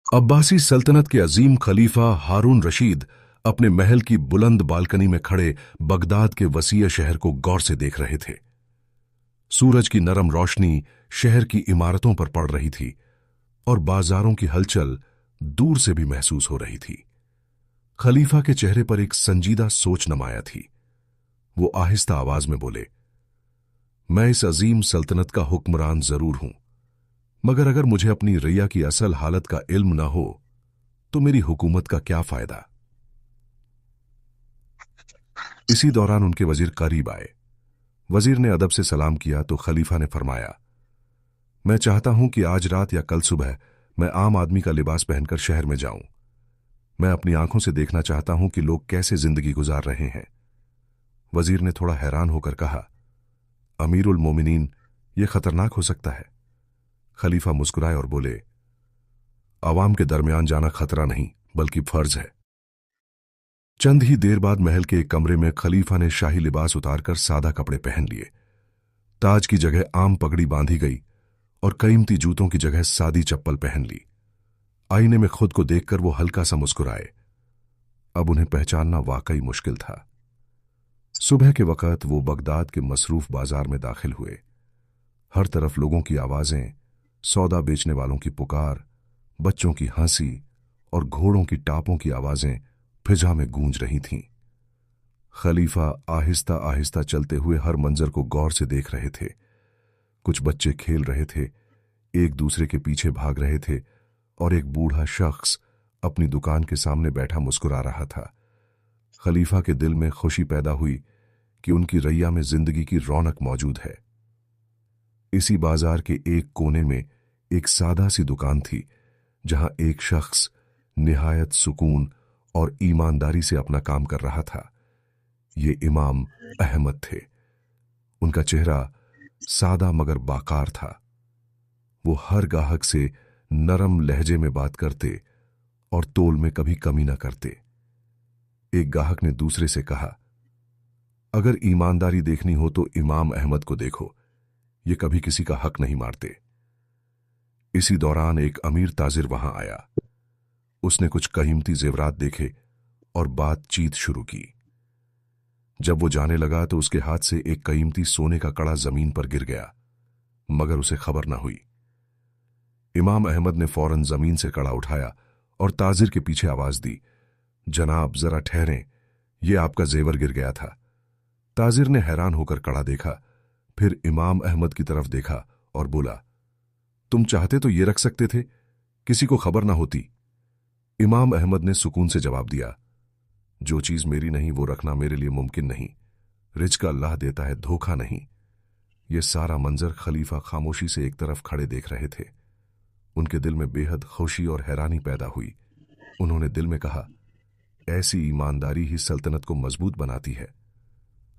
अब्बासी सल्तनत के अजीम खलीफा हारून रशीद अपने महल की बुलंद बालकनी में खड़े बगदाद के वसीय शहर को गौर से देख रहे थे। सूरज की नरम रोशनी शहर की इमारतों पर पड़ रही थी और बाजारों की हलचल दूर से भी महसूस हो रही थी। खलीफा के चेहरे पर एक संजीदा सोच नुमाया थी। वो आहिस्ता आवाज में बोले, मैं इस अजीम सल्तनत का हुक्मरान जरूर हूं, मगर अगर मुझे अपनी रैया की असल हालत का इल्म न हो तो मेरी हुकूमत का क्या फायदा। इसी दौरान उनके वजीर करीब आए। वजीर ने अदब से सलाम किया तो खलीफा ने फरमाया, मैं चाहता हूं कि आज रात या कल सुबह मैं आम आदमी का लिबास पहनकर शहर में जाऊं। मैं अपनी आंखों से देखना चाहता हूं कि लोग कैसे जिंदगी गुजार रहे हैं। वजीर ने थोड़ा हैरान होकर कहा, अमीरुल मोमिनीन, यह खतरनाक हो सकता है। खलीफा मुस्कुराए और बोले, आवाम के दरमियान जाना खतरा नहीं बल्कि फर्ज है। चंद ही देर बाद महल के एक कमरे में खलीफा ने शाही लिबास उतारकर सादा कपड़े पहन लिए। ताज की जगह आम पगड़ी बांधी गई और कीमती जूतों की जगह सादी चप्पल पहन ली। आईने में खुद को देखकर वो हल्का सा मुस्कुराए। अब उन्हें पहचानना वाकई मुश्किल था। सुबह के वक्त वो बगदाद के मसरूफ बाजार में दाखिल हुए। हर तरफ लोगों की आवाजें, सौदा बेचने वालों की पुकार, बच्चों की हंसी और घोड़ों की टापों की आवाजें फिजा में गूंज रही थीं। खलीफा आहिस्ता आहिस्ता चलते हुए हर मंजर को गौर से देख रहे थे। कुछ बच्चे खेल रहे थे, एक दूसरे के पीछे भाग रहे थे और एक बूढ़ा शख्स अपनी दुकान के सामने बैठा मुस्कुरा रहा था। खलीफा के दिल में खुशी पैदा हुई कि उनकी रैया में जिंदगी की रौनक मौजूद है। इसी बाजार के एक कोने में एक सादा सी दुकान थी, जहां एक शख्स निहायत सुकून और ईमानदारी से अपना काम कर रहा था। ये इमाम अहमद थे। उनका चेहरा सादा मगर बाकार था। वो हर गाहक से नरम लहजे में बात करते और तोल में कभी कमी न करते। एक गाहक ने दूसरे से कहा, अगर ईमानदारी देखनी हो तो इमाम अहमद को देखो, ये कभी किसी का हक नहीं मारते। इसी दौरान एक अमीर ताजिर वहां आया। उसने कुछ कीमती जेवरात देखे और बातचीत शुरू की। जब वो जाने लगा तो उसके हाथ से एक कीमती सोने का कड़ा जमीन पर गिर गया, मगर उसे खबर न हुई। इमाम अहमद ने फौरन जमीन से कड़ा उठाया और ताजिर के पीछे आवाज दी, जनाब जरा ठहरें, यह आपका जेवर गिर गया था। ताजिर ने हैरान होकर कड़ा देखा, फिर इमाम अहमद की तरफ देखा और बोला, तुम चाहते तो ये रख सकते थे, किसी को खबर ना होती। इमाम अहमद ने सुकून से जवाब दिया, जो चीज मेरी नहीं वो रखना मेरे लिए मुमकिन नहीं। रिज़्क़ अल्लाह देता है, धोखा नहीं। यह सारा मंजर खलीफा खामोशी से एक तरफ खड़े देख रहे थे। उनके दिल में बेहद खुशी और हैरानी पैदा हुई। उन्होंने दिल में कहा, ऐसी ईमानदारी ही सल्तनत को मजबूत बनाती है।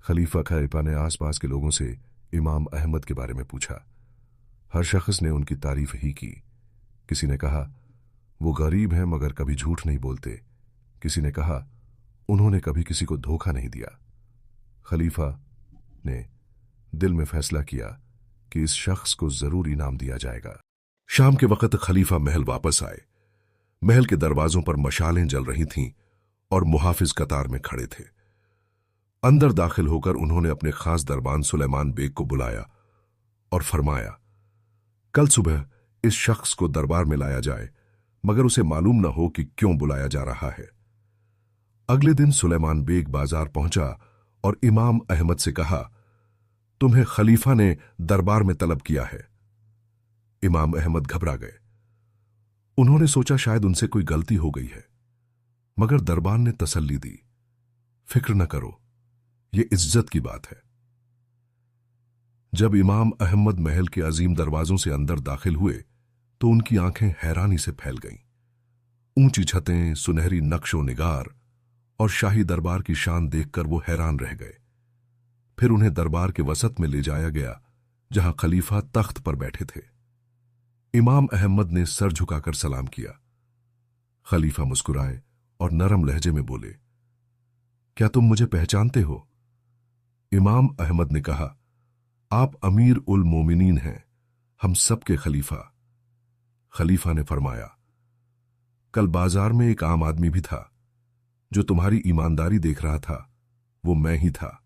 खलीफा ने आसपास के लोगों से इमाम अहमद के बारे में पूछा। हर शख्स ने उनकी तारीफ ही की। किसी ने कहा, वो गरीब हैं मगर कभी झूठ नहीं बोलते। किसी ने कहा, उन्होंने कभी किसी को धोखा नहीं दिया। खलीफा ने दिल में फैसला किया कि इस शख्स को जरूर इनाम दिया जाएगा। शाम के वक्त खलीफा महल वापस आए। महल के दरवाजों पर मशालें जल रही थीं और मुहाफिज कतार में खड़े थे। अंदर दाखिल होकर उन्होंने अपने खास दरबान सुलेमान बेग को बुलाया और फरमाया, कल सुबह इस शख्स को दरबार में लाया जाए, मगर उसे मालूम न हो कि क्यों बुलाया जा रहा है। अगले दिन सुलेमान बेग बाजार पहुंचा और इमाम अहमद से कहा, तुम्हें खलीफा ने दरबार में तलब किया है। इमाम अहमद घबरा गए। उन्होंने सोचा शायद उनसे कोई गलती हो गई है, मगर दरबान ने तसल्ली दी, फिक्र न करो, यह इज्जत की बात है। जब इमाम अहमद महल के अजीम दरवाजों से अंदर दाखिल हुए तो उनकी आंखें हैरानी से फैल गईं। ऊंची छतें, सुनहरी नक्शो निगार और शाही दरबार की शान देखकर वो हैरान रह गए। फिर उन्हें दरबार के वसत में ले जाया गया, जहां खलीफा तख्त पर बैठे थे। इमाम अहमद ने सर झुकाकर सलाम किया। खलीफा मुस्कुराए और नरम लहजे में बोले, क्या तुम मुझे पहचानते हो? इमाम अहमद ने कहा, आप अमीर उल मोमिनीन हैं, हम सब के खलीफा। खलीफा ने फरमाया, कल बाजार में एक आम आदमी भी था। जो तुम्हारी ईमानदारी देख रहा था वो मैं ही था।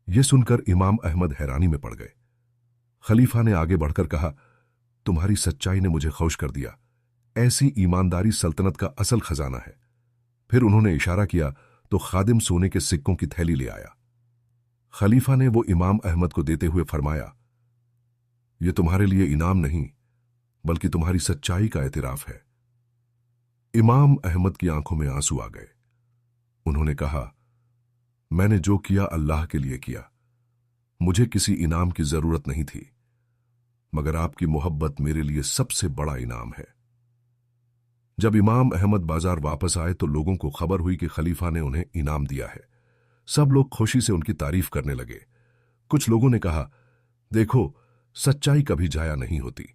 यह सुनकर इमाम अहमद हैरानी में पड़ गए। खलीफा ने आगे बढ़कर कहा, तुम्हारी सच्चाई ने मुझे खुश कर दिया। ऐसी ईमानदारी सल्तनत का असल खजाना है। फिर उन्होंने इशारा किया तो खादिम सोने के सिक्कों की थैली ले आया। खलीफा ने वो इमाम अहमद को देते हुए फरमाया, यह तुम्हारे लिए इनाम नहीं बल्कि तुम्हारी सच्चाई का एतराफ है। इमाम अहमद की आंखों में आंसू आ गए। उन्होंने कहा, मैंने जो किया अल्लाह के लिए किया। मुझे किसी इनाम की जरूरत नहीं थी, मगर आपकी मोहब्बत मेरे लिए सबसे बड़ा इनाम है। जब इमाम अहमद बाजार वापस आए तो लोगों को खबर हुई कि खलीफा ने उन्हें इनाम दिया है। सब लोग खुशी से उनकी तारीफ करने लगे। कुछ लोगों ने कहा, देखो, सच्चाई कभी जाया नहीं होती।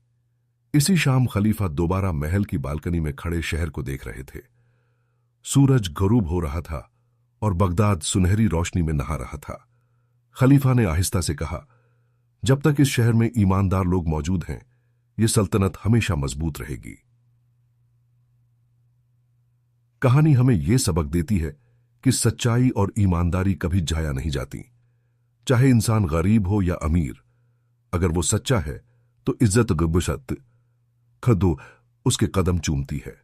इसी शाम खलीफा दोबारा महल की बालकनी में खड़े शहर को देख रहे थे। सूरज गरूब हो रहा था और बगदाद सुनहरी रोशनी में नहा रहा था। खलीफा ने आहिस्ता से कहा, जब तक इस शहर में ईमानदार लोग मौजूद हैं, यह सल्तनत हमेशा मजबूत रहेगी। कहानी हमें यह सबक देती है कि सच्चाई और ईमानदारी कभी जाया नहीं जाती। चाहे इंसान गरीब हो या अमीर, अगर वो सच्चा है तो इज्जत गुबशत खदो उसके कदम चूमती है।